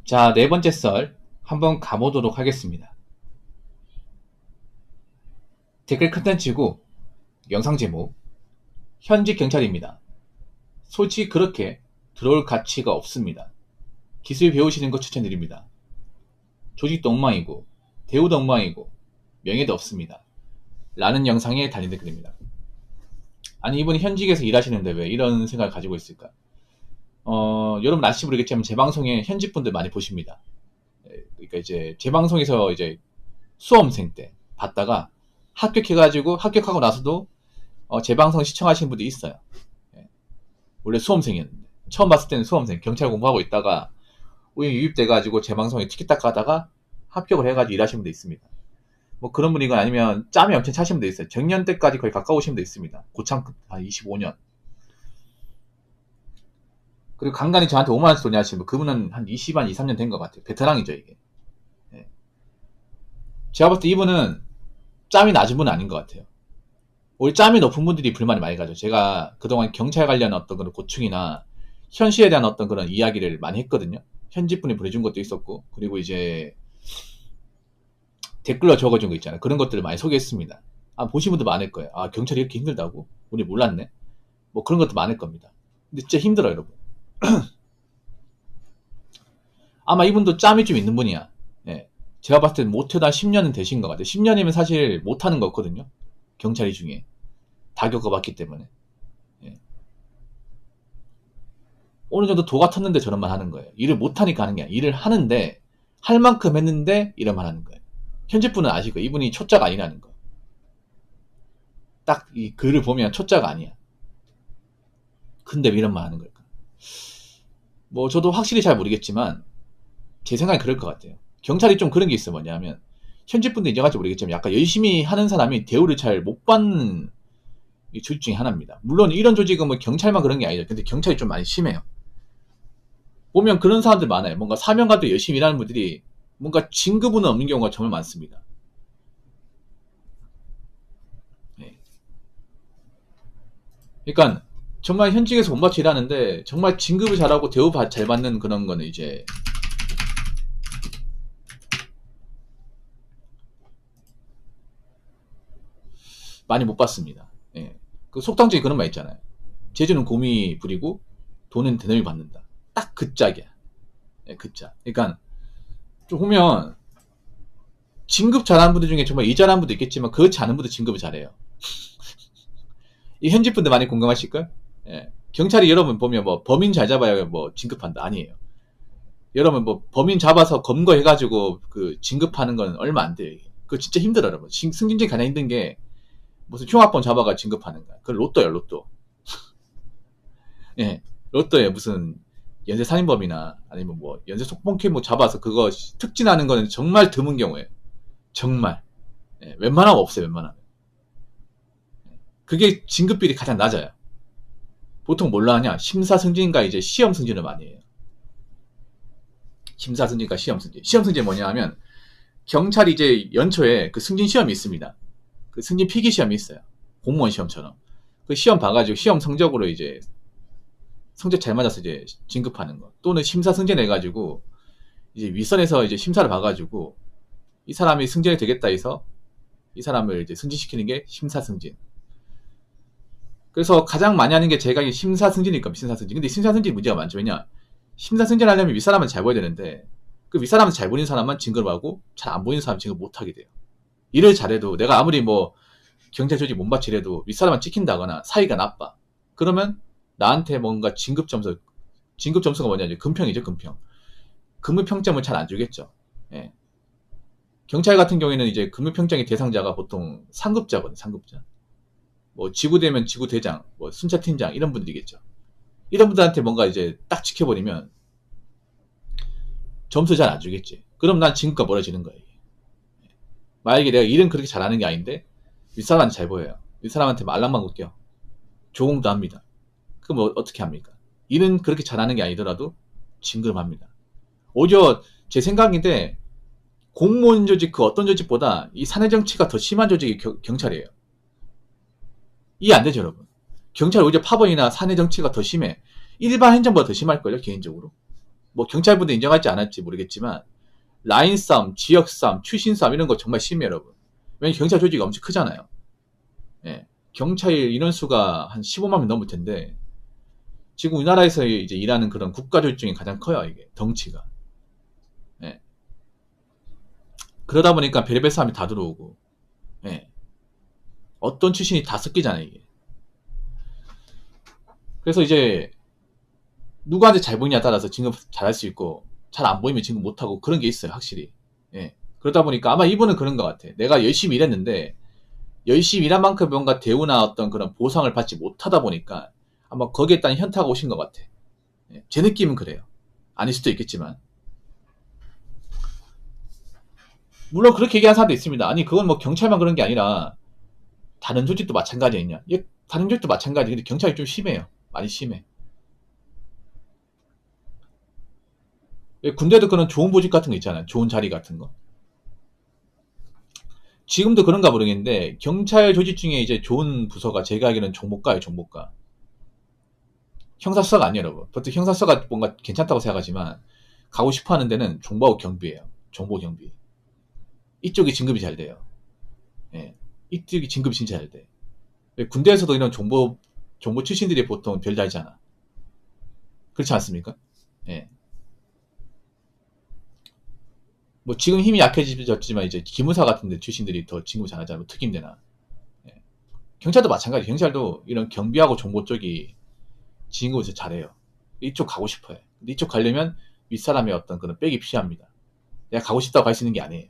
자, 네 번째 썰 한번 가보도록 하겠습니다. 댓글 컨텐츠고 영상 제목 현직 경찰입니다. 솔직히 그렇게 들어올 가치가 없습니다. 기술 배우시는 거 추천드립니다. 조직도 엉망이고 대우도 엉망이고 명예도 없습니다. 라는 영상에 달린 댓글입니다. 아니 이분이 현직에서 일하시는데 왜 이런 생각을 가지고 있을까? 여러분 아실지 모르겠지만 제 방송에 현직 분들 많이 보십니다. 그러니까 이제 제 방송에서 이제 수험생 때 봤다가 합격해가지고 합격하고 나서도 제 방송 시청하시는 분들이 있어요. 원래 수험생이었는데 처음 봤을 때는 수험생 경찰 공부하고 있다가 우연히 유입돼가지고 제 방송에 티키타카 하다가 합격을 해가지고 일하시는 분도 있습니다. 뭐 그런 분이건 아니면 짬이 엄청 차신 분도 있어요. 정년 때까지 거의 가까우신 분도 있습니다. 고창급 한 25년. 그리고 간간히 저한테 5만원씩 돈이 하시는 분, 그분은 한 20한 2, 3년 된 것 같아요. 베테랑이죠 이게. 제가 봤을 때 이분은 짬이 낮은 분은 아닌 것 같아요. 오히려 짬이 높은 분들이 불만이 많이 가죠. 제가 그동안 경찰 관련 어떤 그런 고충이나 현실에 대한 어떤 그런 이야기를 많이 했거든요. 현직분이 보내준 것도 있었고, 그리고 이제 댓글로 적어준 거 있잖아요. 그런 것들을 많이 소개했습니다. 보신 분도 많을 거예요. 경찰이 이렇게 힘들다고? 우리 몰랐네. 뭐 그런 것도 많을 겁니다. 근데 진짜 힘들어요, 여러분. 아마 이분도 짬이 좀 있는 분이야. 예. 제가 봤을 때 못해도 한 10년은 되신 것 같아요. 10년이면 사실 못하는 거 없거든요. 경찰이 중에. 다 겪어봤기 때문에. 예. 어느 정도 도가 텄는데 저런 말 하는 거예요. 일을 못하니까 하는 게 아니라 일을 하는데 할 만큼 했는데 이런 말 하는 거예요. 현직 분은 아시고 이분이 초짜가 아니라는 거. 딱 이 글을 보면 초짜가 아니야. 근데 왜 이런 말 하는 걸까? 뭐 저도 확실히 잘 모르겠지만 제 생각이 그럴 것 같아요. 경찰이 좀 그런 게 있어. 뭐냐면 현직 분도 인정할지 모르겠지만 약간 열심히 하는 사람이 대우를 잘 못 받는 조직 중에 하나입니다. 물론 이런 조직은 뭐 경찰만 그런 게 아니죠. 근데 경찰이 좀 많이 심해요. 보면 그런 사람들 많아요. 뭔가 사명감도 열심히 일하는 분들이 뭔가 진급은 없는 경우가 정말 많습니다. 네. 그러니까 정말 현직에서 본받쳐 일하는데 정말 진급을 잘하고 대우 잘 받는 그런 거는 이제 많이 못 봤습니다. 예. 그 속담중에 그런 말 있잖아요. 재주는 곰이 부리고 돈은 대놈이 받는다. 딱 그 짝이야. 예, 그 짝. 그러니까 좀 보면 진급 잘하는 분들 중에 정말 일 잘하는 분도 있겠지만 그렇지 않은 분도 진급을 잘해요. 이 현직 분들 많이 공감하실걸? 예. 경찰이 여러분 보면 뭐 범인 잘 잡아야 뭐 진급한다. 아니에요. 여러분 뭐 범인 잡아서 검거해가지고 그 진급하는 건 얼마 안 돼요. 그거 진짜 힘들어요. 여러분. 승진제 가장 힘든 게 무슨 흉악범 잡아가 진급하는 거야. 그 로또야 로또. 예. 로또에 무슨 연쇄 살인범이나 아니면 뭐 연쇄 속범죄 뭐 잡아서 그거 특진하는 거는 정말 드문 경우예요. 정말. 예. 웬만하면 없어요. 웬만하면. 그게 진급비율이 가장 낮아요. 보통 뭘로 하냐? 심사승진과 이제 시험 승진을 많이 해요. 심사승진과 시험 승진. 시험 승진 뭐냐 하면 경찰이 이제 연초에 그 승진 시험이 있습니다. 그 승진 필기 시험이 있어요. 공무원 시험처럼. 그 시험 봐가지고 시험 성적으로 이제 성적 잘 맞아서 이제 진급하는 거. 또는 심사 승진 해가지고 이제 윗선에서 이제 심사를 봐가지고 이 사람이 승진이 되겠다 해서 이 사람을 이제 승진시키는 게 심사 승진. 그래서 가장 많이 하는 게 제가 심사 승진일 겁니다. 심사 승진. 근데 심사 승진 문제가 많죠. 왜냐? 심사 승진하려면 윗사람한테 잘 보여야 되는데 그 윗사람한테 잘 보이는 사람만 진급하고 잘 안 보이는 사람 진급 못 하게 돼요. 일을 잘해도 내가 아무리 뭐 경찰 조직 못받치래도 윗사람만 찍힌다거나 사이가 나빠. 그러면 나한테 뭔가 진급 점수가 뭐냐 이제 금평이죠. 금평. 근무평점을 잘 안 주겠죠. 예. 경찰 같은 경우에는 이제 근무평점의 대상자가 보통 상급자거든요. 상급자. 뭐 지구대면 지구대장, 뭐 순차팀장 이런 분들이겠죠. 이런 분들한테 뭔가 이제 딱 지켜버리면 점수 잘 안 주겠지. 그럼 난 진급가 멀어지는 거예요. 만약에 내가 일은 그렇게 잘하는 게 아닌데 윗사람한테 잘 보여요. 윗사람한테 말랑만 웃겨. 조공도 합니다. 그럼 뭐 어떻게 합니까? 일은 그렇게 잘하는 게 아니더라도 진급합니다. 오히려 제 생각인데 공무원 조직 그 어떤 조직보다 이 사내 정치가 더 심한 조직이 경찰이에요. 이해 안 되죠, 여러분? 경찰 오히려 파벌이나 사내 정치가 더 심해. 일반 행정보다 더 심할걸요, 개인적으로. 뭐 경찰분들 인정할지 안 할지 모르겠지만 라인 싸움, 지역 싸움, 출신 싸움 이런 거 정말 심해요, 여러분. 왜냐면 경찰 조직이 엄청 크잖아요. 예. 경찰 인원수가 한 15만 명 넘을 텐데 지금 우리나라에서 이제 일하는 그런 국가 조직 중에 가장 커요, 이게 덩치가. 예. 그러다 보니까 별의별 사람이 다 들어오고, 예. 어떤 출신이 다 섞이잖아요, 이게. 그래서 이제 누구한테 잘 보이냐에 따라서 진급 잘할 수 있고 잘 안 보이면 진급 못하고 그런 게 있어요, 확실히. 예. 그러다 보니까 아마 이분은 그런 것 같아. 내가 열심히 일했는데 열심히 일한 만큼 뭔가 대우나 어떤 그런 보상을 받지 못하다 보니까 아마 거기에 따른 현타가 오신 것 같아. 예. 제 느낌은 그래요. 아닐 수도 있겠지만. 물론 그렇게 얘기하는 사람도 있습니다. 아니 그건 뭐 경찰만 그런 게 아니라 다른 조직도 마찬가지냐. 예, 다른 조직도 마찬가지. 근데 경찰이 좀 심해요. 많이 심해. 예, 군대도 그런 좋은 보직 같은 거 있잖아요. 좋은 자리 같은 거. 지금도 그런가 모르겠는데 경찰 조직 중에 이제 좋은 부서가 제가 알기로는 정보과예요. 정보과. 형사수사가 아니에요, 여러분. 보통 형사수사가 뭔가 괜찮다고 생각하지만 가고 싶어하는 데는 정보하고 경비예요. 정보 경비. 이쪽이 진급이 잘 돼요. 예. 이쪽이 진급이 진짜 잘 돼. 군대에서도 이런 정보 출신들이 보통 별 달잖아. 그렇지 않습니까? 예. 뭐 지금 힘이 약해졌지만 이제 기무사 같은데 출신들이 더 진급 잘하잖아요. 뭐 특임대나. 예. 경찰도 마찬가지. 경찰도 이런 경비하고 정보 쪽이 진급을 잘해요. 이쪽 가고 싶어요. 근데 이쪽 가려면 윗사람의 어떤 그런 백이 필요합니다. 내가 가고 싶다고 갈 수 있는 게 아니에요.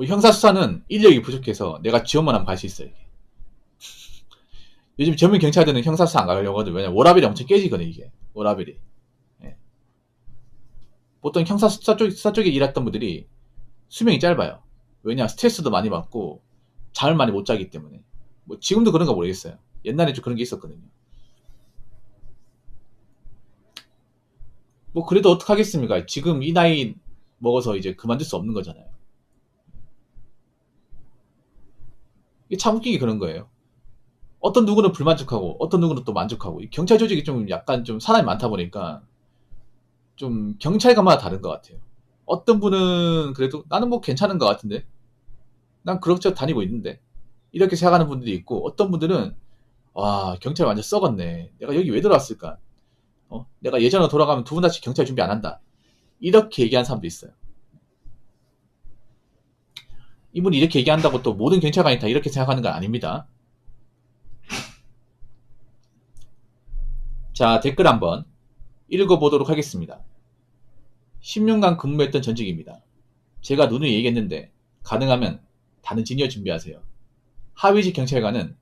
형사수사는 인력이 부족해서 내가 지원만 하면 갈 수 있어요. 이게. 요즘 젊은 경찰들은 형사수사 안 가려고 하거든요. 왜냐면 워라밸이 엄청 깨지거든요. 이게 워라밸이. 예. 보통 수사 쪽에 일했던 분들이 수명이 짧아요. 왜냐 스트레스도 많이 받고 잠을 많이 못 자기 때문에. 뭐 지금도 그런가 모르겠어요. 옛날에 좀 그런 게 있었거든요. 뭐 그래도 어떡하겠습니까? 지금 이 나이 먹어서 이제 그만둘 수 없는 거잖아요. 이게 참 웃기게 그런 거예요. 어떤 누구는 불만족하고 어떤 누구는 또 만족하고 이 경찰 조직이 좀 약간 좀 사람이 많다 보니까 좀 경찰관마다 다른 것 같아요. 어떤 분은 그래도 나는 뭐 괜찮은 것 같은데 난 그럭저럭 다니고 있는데 이렇게 생각하는 분들이 있고 어떤 분들은 와 경찰 완전 썩었네. 내가 여기 왜 들어왔을까? 내가 예전으로 돌아가면 두 분 다시 경찰 준비 안 한다. 이렇게 얘기하는 사람도 있어요. 이분이 이렇게 얘기한다고 또 모든 경찰관이 다 이렇게 생각하는 건 아닙니다. 자, 댓글 한번 읽어보도록 하겠습니다. 10년간 근무했던 전직입니다. 제가 누누이 얘기했는데 가능하면 다른 진여 준비하세요. 하위직 경찰관은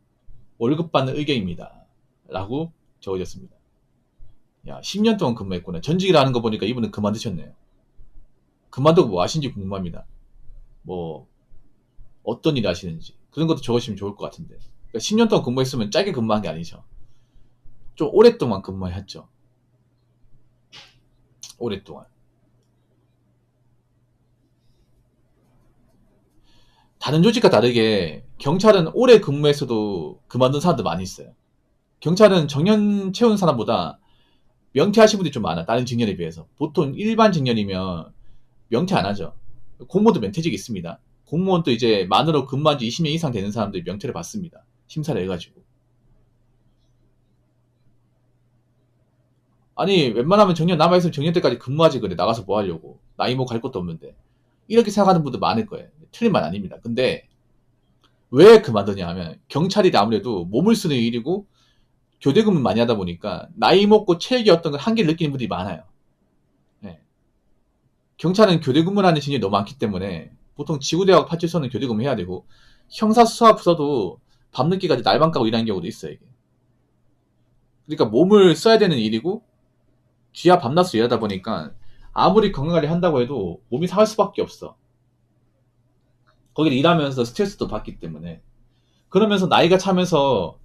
월급 받는 의견입니다. 라고 적어졌습니다. 야, 10년 동안 근무했구나. 전직이라는 거 보니까 이분은 그만두셨네요. 그만두고 뭐 하신지 궁금합니다. 뭐 어떤 일 하시는지 그런 것도 적으시면 좋을 것 같은데. 그러니까 10년 동안 근무했으면 짧게 근무한 게 아니죠. 좀 오랫동안 근무했죠. 오랫동안. 다른 조직과 다르게 경찰은 오래 근무했어도 그만둔 사람도 많이 있어요. 경찰은 정년 채운 사람보다 명퇴하신 분들이 좀 많아. 다른 직년에 비해서. 보통 일반 직년이면 명퇴 안 하죠. 공무원도 면퇴직이 있습니다. 공무원도 이제 만으로 근무한 지 20년 이상 되는 사람들이 명퇴를 받습니다. 심사를 해가지고. 아니 웬만하면 정년 남아있으면 정년 때까지 근무하지 그래. 나가서 뭐 하려고. 나이 뭐 갈 것도 없는데. 이렇게 생각하는 분도 많을 거예요. 틀린 말 아닙니다. 근데 왜 그만두냐 하면 경찰이 아무래도 몸을 쓰는 일이고 교대 근무 많이 하다 보니까 나이 먹고 체력이 어떤 걸 한계를 느끼는 분들이 많아요. 네. 경찰은 교대 근무라는 진이 너무 많기 때문에 보통 지구대하고 파출소는 교대 근무 해야 되고 형사수사 부서도 밤늦게까지 날밤 까고 일하는 경우도 있어요. 이게. 그러니까 몸을 써야 되는 일이고 쥐야 밤낮으로 일하다 보니까 아무리 건강관리 한다고 해도 몸이 상할 수밖에 없어. 거기를 일하면서 스트레스도 받기 때문에 그러면서 나이가 차면서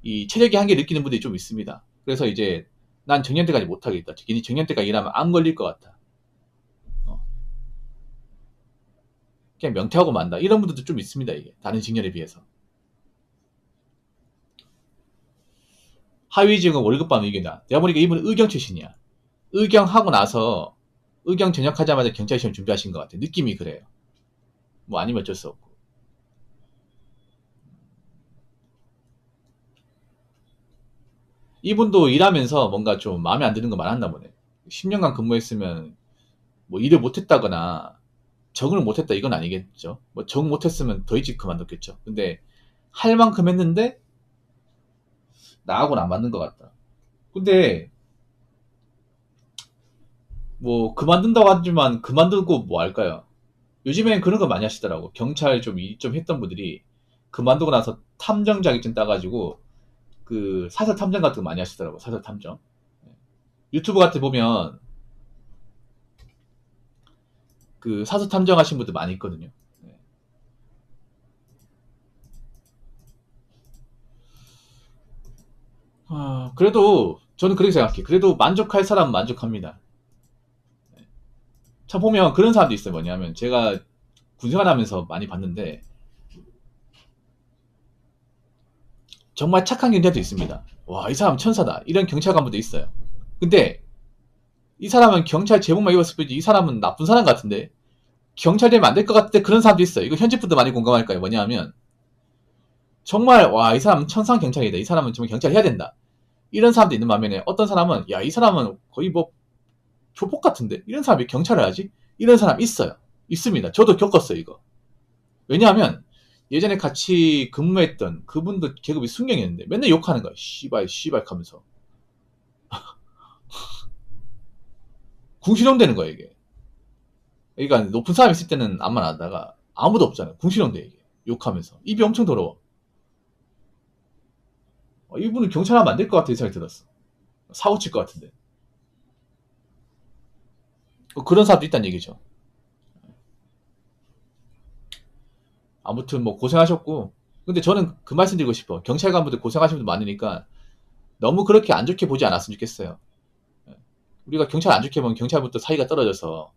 이 체력의 한계 느끼는 분들이 좀 있습니다. 그래서 이제 난 정년 때까지 못하겠다. 정년 때까지 일하면 안 걸릴 것 같아. 그냥 명퇴하고 만다. 이런 분들도 좀 있습니다. 이게 다른 직년에 비해서. 하위직은 월급 받는 의견이다. 내가 보니까 이분은 의경 출신이야. 의경하고 나서 의경 전역하자마자 경찰 시험 준비하신 것 같아요. 느낌이 그래요. 뭐 아니면 어쩔 수 없고. 이분도 일하면서 뭔가 좀 마음에 안 드는 거 많았나 보네. 10년간 근무했으면 뭐 일을 못했다거나 적응을 못했다 이건 아니겠죠. 뭐 적응 못했으면 더 일찍 그만뒀겠죠. 근데 할 만큼 했는데 나하고는 안 맞는 것 같다. 근데 뭐 그만둔다고 하지만 그만두고 뭐 할까요? 요즘엔 그런 거 많이 하시더라고. 경찰 좀 일 좀 했던 분들이 그만두고 나서 탐정 자격증 따가지고 그 사설 탐정 같은 거 많이 하시더라고. 사설 탐정. 유튜브 같은 데 보면 그 사설 탐정 하신 분들 많이 있거든요. 네. 그래도 저는 그렇게 생각해요. 그래도 만족할 사람은 만족합니다. 참 보면 그런 사람도 있어요. 뭐냐면 제가 군생활하면서 많이 봤는데 정말 착한 경찰도 있습니다. 와, 이 사람 천사다. 이런 경찰관분도 있어요. 근데 이 사람은 경찰 제복만 입었을 뿐이지 이 사람은 나쁜 사람 같은데 경찰 되면 안 될 것 같은데 그런 사람도 있어요. 이거 현직 분들 많이 공감할 거예요. 뭐냐면 정말 와, 이 사람은 천상 경찰이다. 이 사람은 정말 경찰 해야 된다. 이런 사람도 있는 반면에 어떤 사람은 야, 이 사람은 거의 뭐 조폭 같은데 이런 사람이 경찰을 하지? 이런 사람 있어요. 있습니다. 저도 겪었어요, 이거. 왜냐하면 예전에 같이 근무했던 그분도 계급이 순경이었는데 맨날 욕하는 거야. 씨발, 씨발 하면서. 궁시렁 되는 거야, 이게. 그러니까 높은 사람 있을 때는 암만 하다가 아무도 없잖아요. 궁시렁 돼, 이게. 욕하면서. 입이 엄청 더러워. 이분은 경찰하면 안 될 것 같아, 이 생각이 들었어. 사고 칠 것 같은데. 그런 사람도 있다는 얘기죠. 아무튼 뭐 고생하셨고. 근데 저는 그 말씀 드리고 싶어. 경찰관분들 고생하시는 분들 많으니까 너무 그렇게 안 좋게 보지 않았으면 좋겠어요. 우리가 경찰 안 좋게 보면 경찰부터 사이가 떨어져서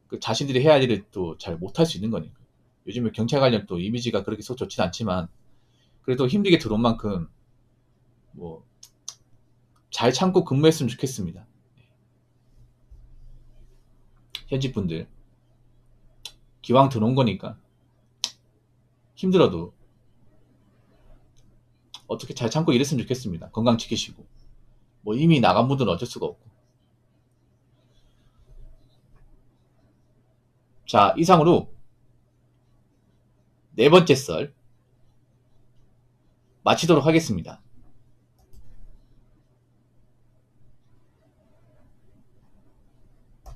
그 자신들이 해야 할 일을 또 잘 못할 수 있는 거니까. 요즘에 경찰 관련 또 이미지가 그렇게 썩 좋진 않지만 그래도 힘들게 들어온 만큼 뭐 잘 참고 근무했으면 좋겠습니다. 현직 분들 기왕 들어온 거니까 힘들어도 어떻게 잘 참고 일했으면 좋겠습니다. 건강 지키시고 뭐 이미 나간 분들은 어쩔 수가 없고. 자, 이상으로 네 번째 썰 마치도록 하겠습니다.